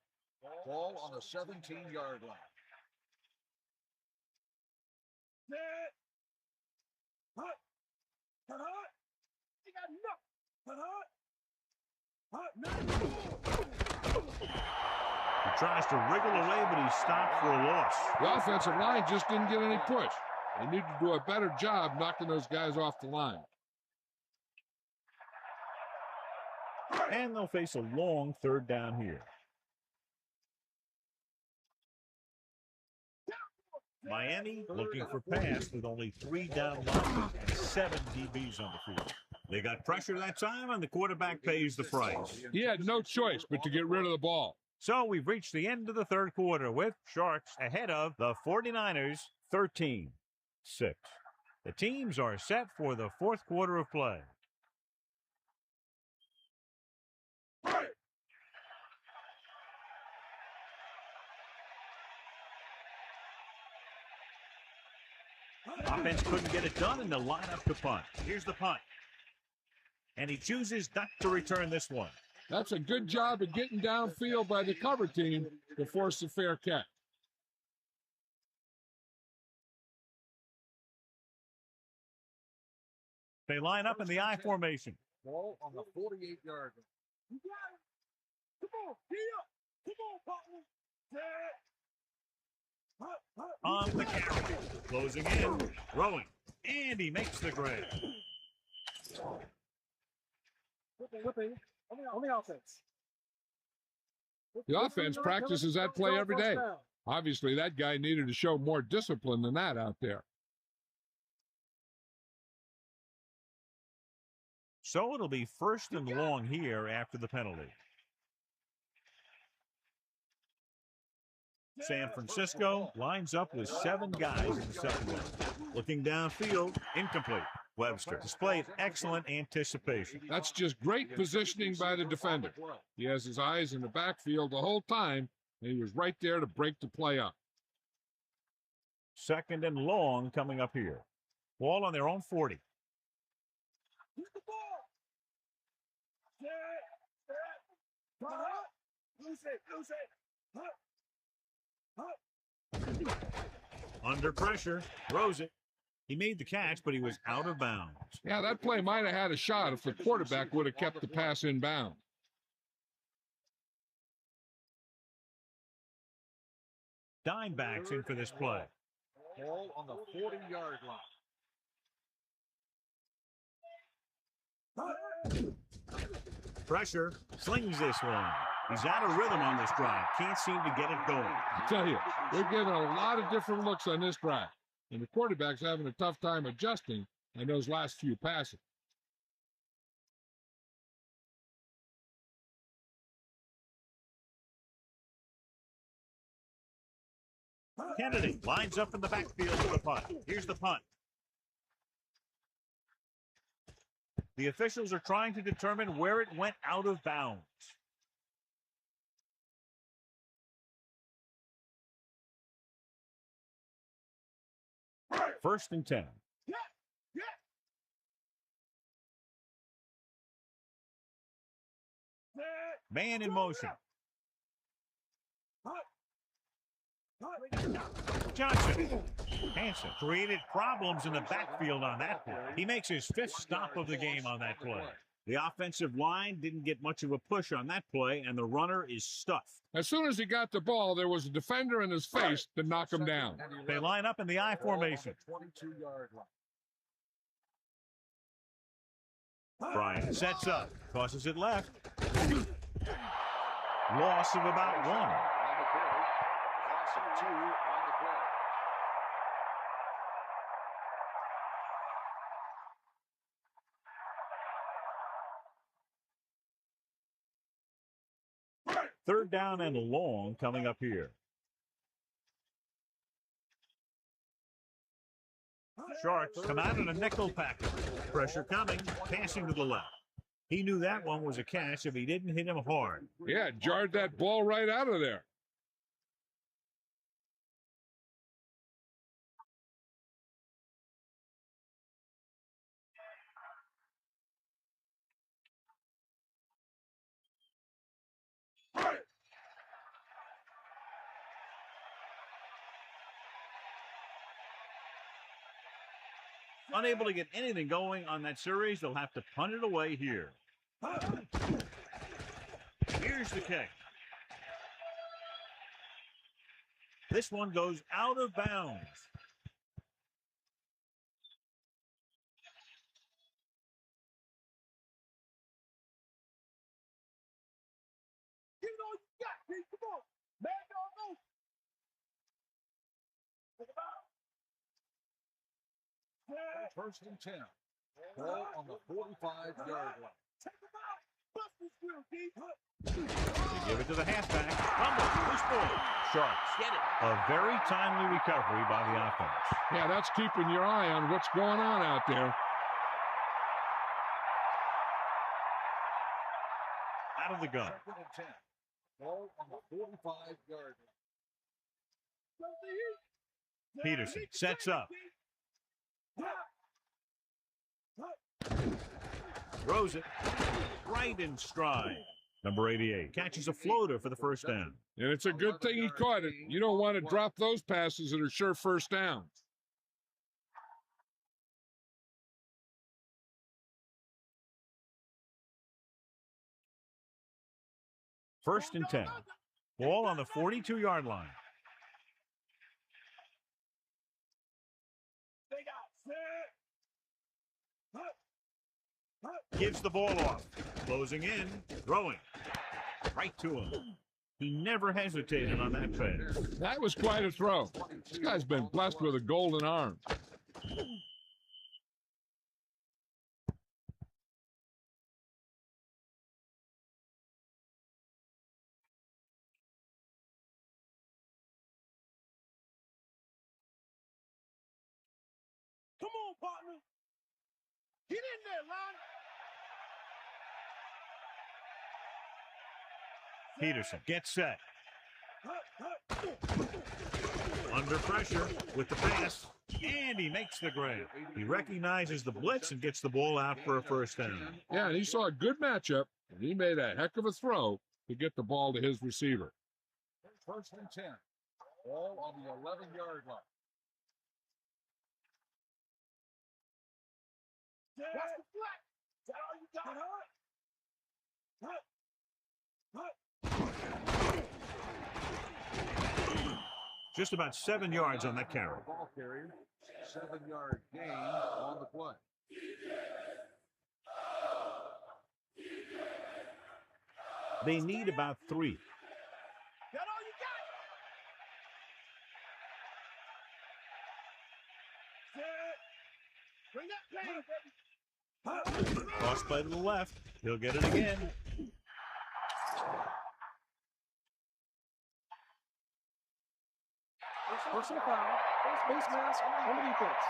Ball on the 17-yard line. He tries to wriggle away, but he's stopped for a loss. The offensive line just didn't get any push. They need to do a better job knocking those guys off the line. And they'll face a long 3rd down here. Miami looking for pass with only 3 down linemen and 7 DBs on the field. They got pressure that time, and the quarterback pays the price. He had no choice but to get rid of the ball. So we've reached the end of the 3rd quarter with Sharks ahead of the 49ers 13-6. The teams are set for the 4th quarter of play. Offense couldn't get it done, and they'll line up to punt. Here's the punt. And he chooses not to return this one. That's a good job of getting downfield by the cover team to force a fair catch. They line up in the I formation. Ball on the 48-yard line. You got it. Come on, get up. Come on, partner. On the carry. Closing in. Throwing. And he makes the grab. Whipping. On the offense. The offense practices that play every day. Obviously, that guy needed to show more discipline than that out there. So it'll be 1st and long here after the penalty. San Francisco lines up with 7 guys in the secondary. Looking downfield, incomplete. Webster displayed excellent anticipation. That's just great positioning by the defender. He has his eyes in the backfield the whole time, and he was right there to break the play up. 2nd and long coming up here. Ball on their own 40. Under pressure, throws it. He made the catch, but he was out of bounds. Yeah, that play might have had a shot if the quarterback would have kept the pass in bounds. Dime backs in for this play. Ball on the 40-yard line. Pressure, slings this one. He's out of rhythm on this drive. Can't seem to get it going. I tell you, they're getting a lot of different looks on this drive. And the quarterback's having a tough time adjusting on those last few passes. Kennedy lines up in the backfield for the punt. Here's the punt. The officials are trying to determine where it went out of bounds. First and 10. Man in motion. Johnson. Hanson created problems in the backfield on that play. He makes his 5th stop of the game on that play. The offensive line didn't get much of a push on that play, and the runner is stuffed. As soon as he got the ball, there was a defender in his face to knock him down. They line up in the I formation. 22-yard line. Bryant sets up, tosses it left. Loss of about 1. On the play. Loss of 2 on the play. Third down and long coming up here. Sharks come out in a nickel package. Pressure coming, passing to the left. He knew that one was a catch if he didn't hit him hard. Yeah, jarred that ball right out of there. Unable to get anything going on that series, they'll have to punt it away here. Here's the kick. This one goes out of bounds. Give it all you got, Pete. Come on. Man, go. First and 10. Ball on the 45-yard line. Take him out. Bust this wheel, Pete. They give it to the halfback. Fumble. Loose ball. Sharks get it. A very timely recovery by the offense. Yeah, that's keeping your eye on what's going on out there. Out of the gun. Second and 10. Ball on the 45-yard line. Peterson sets up. Throws it right in stride. Number 88 catches a floater for the first down. And it's a good thing he caught it. You don't want to drop those passes that are sure first downs. First and 10. Ball on the 42-yard line. Gives the ball off. Closing in. Throwing. Right to him. He never hesitated on that pass. That was quite a throw. This guy's been blessed with a golden arm. Come on, partner. Get in there, Ron. Peterson gets set. Under pressure with the pass, and he makes the grab. He recognizes the blitz and gets the ball out for a first down. Yeah, and he saw a good matchup, and he made a heck of a throw to get the ball to his receiver. First and 10. Ball on the 11-yard line. Watch the flat. Is that all you got? Just about 7 yards on that carry. Ball carrier, 7-yard gain on the play. They need about 3. That all you got? Bring that play, baby. Cross play to the left. He'll get it again. Personal foul. Face mask on the defense.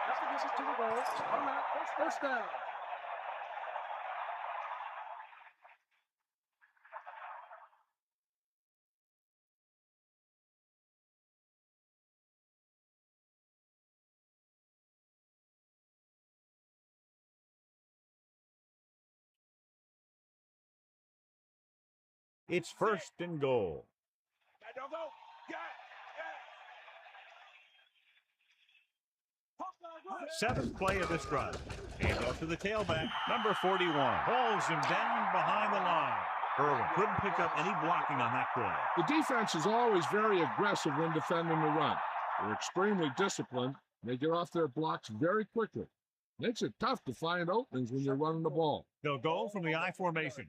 After this is to the goal. Automatic first down. It's first and goal. Don't go. Seventh play of this drive. Hand off to the tailback, number 41. Holds him down behind the line. Irwin couldn't pick up any blocking on that play. The defense is always very aggressive when defending the run. They're extremely disciplined. They get off their blocks very quickly. Makes it tough to find openings when you're running the ball. They'll go from the I formation.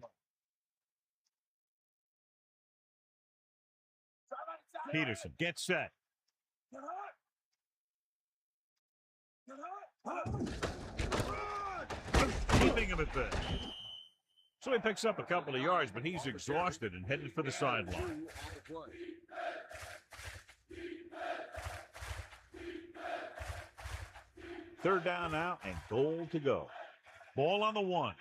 Peterson gets set. Keeping him at bay. So he picks up a couple of yards, but he's exhausted and headed for the sideline. Third down now and goal to go. Ball on the 1.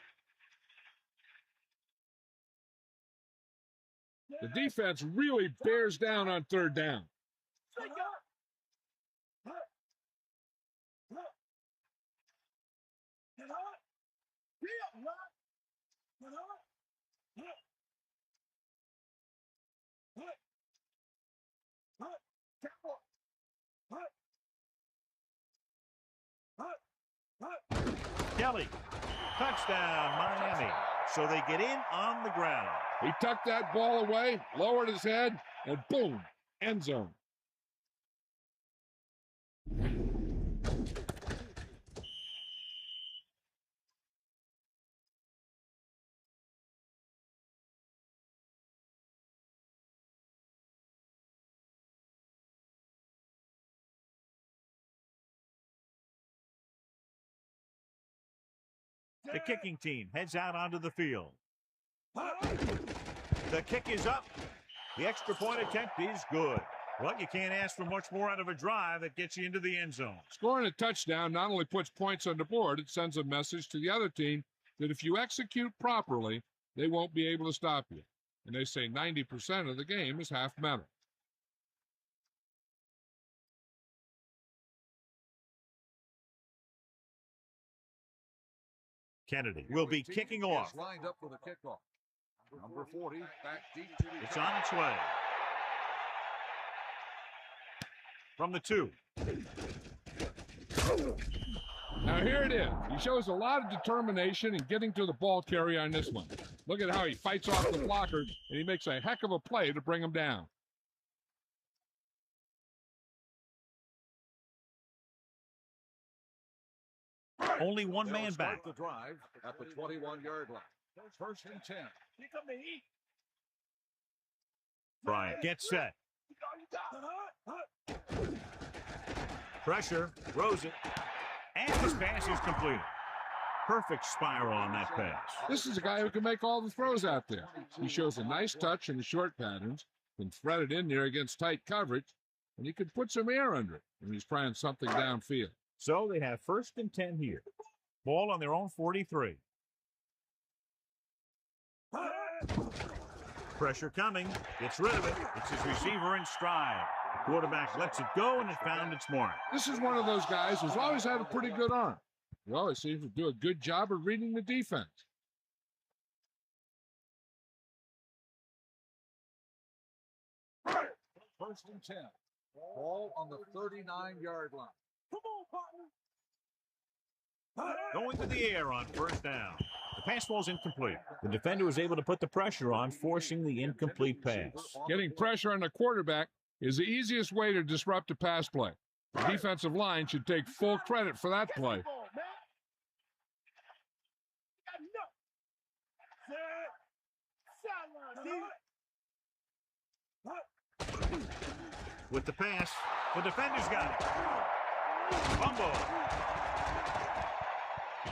The defense really bears down on third down. Kelly, touchdown, Miami. So they get in on the ground. He tucked that ball away, lowered his head, and boom, end zone. The kicking team heads out onto the field. The kick is up. The extra point attempt is good. Well, you can't ask for much more out of a drive that gets you into the end zone. Scoring a touchdown not only puts points on the board, it sends a message to the other team that if you execute properly, they won't be able to stop you. And they say 90% of the game is half mental. Kennedy will be kicking off. Lined up for the kickoff. Number 40, back deep to the It's on its way. From the 2. Now here it is. He shows a lot of determination in getting to the ball carrier on this one. Look at how he fights off the blocker, and he makes a heck of a play to bring him down. Only one man back. The drive at the 21-yard line. First and 10. Bryant gets set. Pressure, throws it, and his pass is completed. Perfect spiral on that pass. This is a guy who can make all the throws out there. He shows a nice touch in the short patterns, can thread it in there against tight coverage, and he can put some air under it when he's trying something downfield. So they have first and 10 here. Ball on their own 43. Pressure coming. Gets rid of it. It's his receiver in stride. The quarterback lets it go, and it found its mark. This is one of those guys who's always had a pretty good arm. He always seems to do a good job of reading the defense. First and 10. Ball on the 39-yard line. Going to the air on first down. The pass ball's incomplete. The defender was able to put the pressure on, forcing the incomplete pass. Getting pressure on the quarterback is the easiest way to disrupt a pass play. The defensive line should take full credit for that play. With the pass, the defender's got it. Fumble.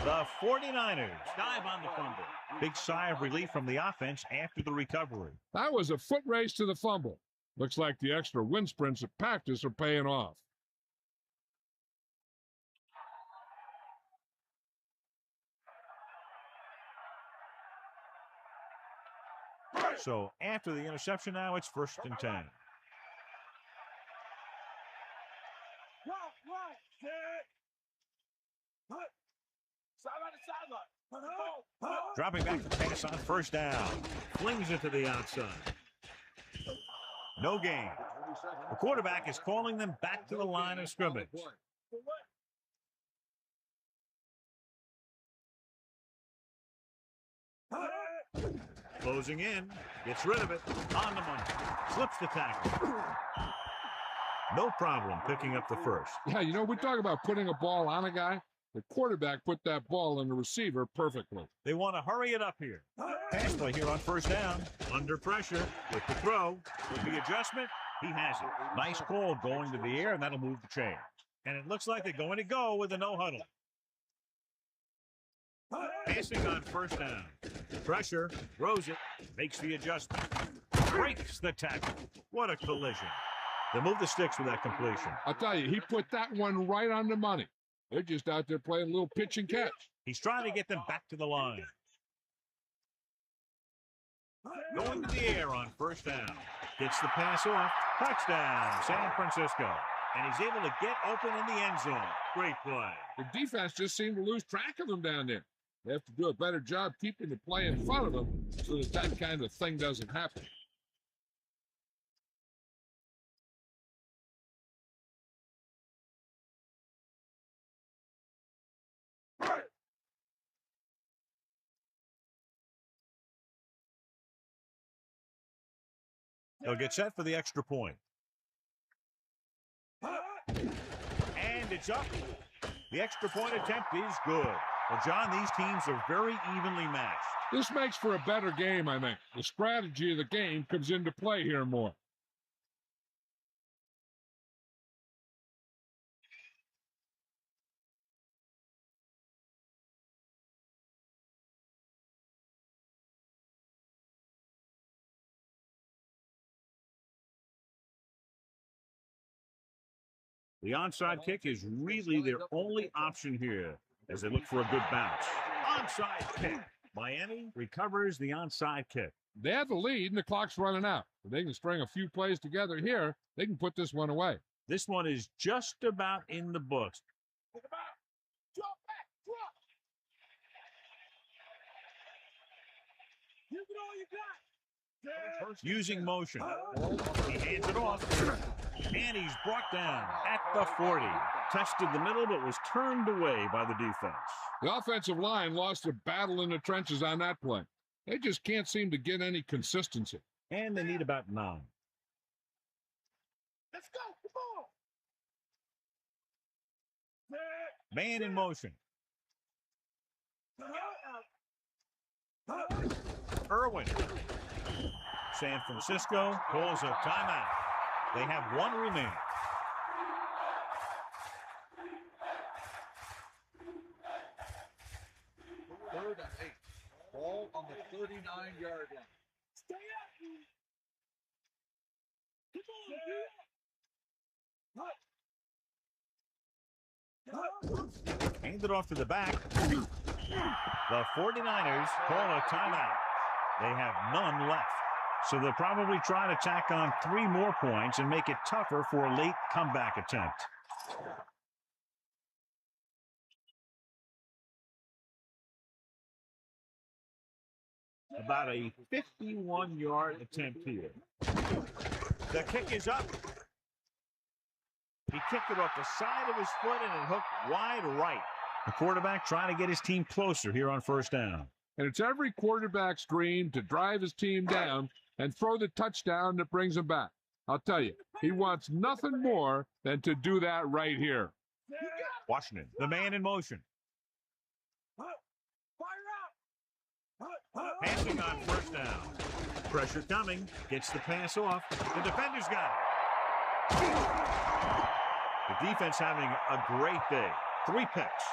The 49ers dive on the fumble. Big sigh of relief from the offense after the recovery. That was a foot race to the fumble. Looks like the extra wind sprints at practice are paying off. So after the interception now, it's first and 10. Dropping back to pass on first down. Flings it to the outside. No gain. The quarterback is calling them back to the line of scrimmage. Closing in. Gets rid of it. On the money. Slips the tackle. No problem picking up the first. Yeah, you know, we talk about putting a ball on a guy. The quarterback put that ball on the receiver perfectly. They want to hurry it up here. Pass play here on first down. Under pressure with the throw. With the adjustment, he has it. Nice call going to the air, and that'll move the chain. And it looks like they're going to go with a no huddle. Passing on first down. Pressure, throws it, makes the adjustment. Breaks the tackle. What a collision. They move the sticks with that completion. I'll tell you, he put that one right on the money. They're just out there playing a little pitch and catch. He's trying to get them back to the line. Going to the air on first down. Gets the pass off. Touchdown, San Francisco. And he's able to get open in the end zone. Great play. The defense just seemed to lose track of him down there. They have to do a better job keeping the play in front of them so that that kind of thing doesn't happen. They'll get set for the extra point. And it's up. The extra point attempt is good. Well, John, these teams are very evenly matched. This makes for a better game, I think. The strategy of the game comes into play here more. The onside kick is really their only option here as they look for a good bounce. Onside kick. Miami recovers the onside kick. They have the lead, and the clock's running out. If they can string a few plays together here, they can put this one away. This one is just about in the books. Using motion. He hands it off. And he's brought down at the 40. Tested the middle, but was turned away by the defense. The offensive line lost a battle in the trenches on that play. They just can't seem to get any consistency. And they need about 9. Let's go. Come on. Man in motion. Irwin. San Francisco calls a timeout. They have 1 remaining. Third and 8. Ball on the 39-yard line. Stay up. Hand it off to the back. The 49ers call a timeout. They have none left. So they'll probably try to tack on 3 more points and make it tougher for a late comeback attempt. About a 51-yard attempt here. The kick is up. He kicked it off the side of his foot and it hooked wide right. The quarterback trying to get his team closer here on first down. And it's every quarterback's dream to drive his team down and throw the touchdown that brings him back. I'll tell you, he wants nothing more than to do that right here. Washington, the man in motion. Passing on first down. Pressure coming. Gets the pass off. The defender's got it. The defense having a great day. 3 picks.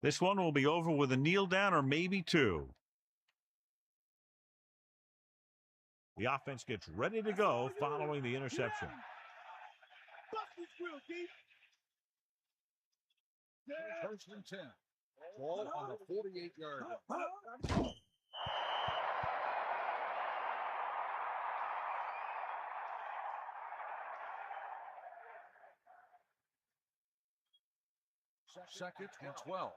This one will be over with a kneel down or maybe 2. The offense gets ready to go following the interception. First and 10. Ball on the 48-yard line. Second and 12.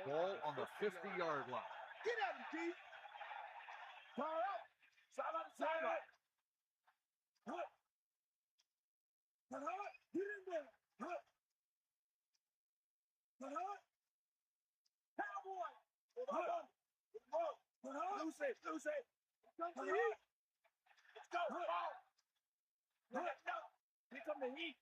Ball on the 50-yard line. Get out of deep. Fire out. Sideline to sideline. Get in there. Cowboy. Lose it. Come to heat. Let's go. No. Here come the heat.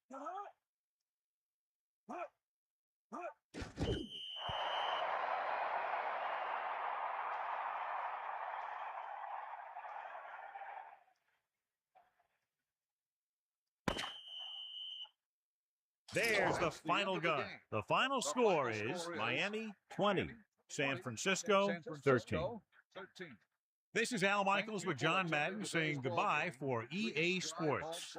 There's the final gun. The final score is Miami 20, San Francisco 13. This is Al Michaels with John Madden saying goodbye for EA Sports.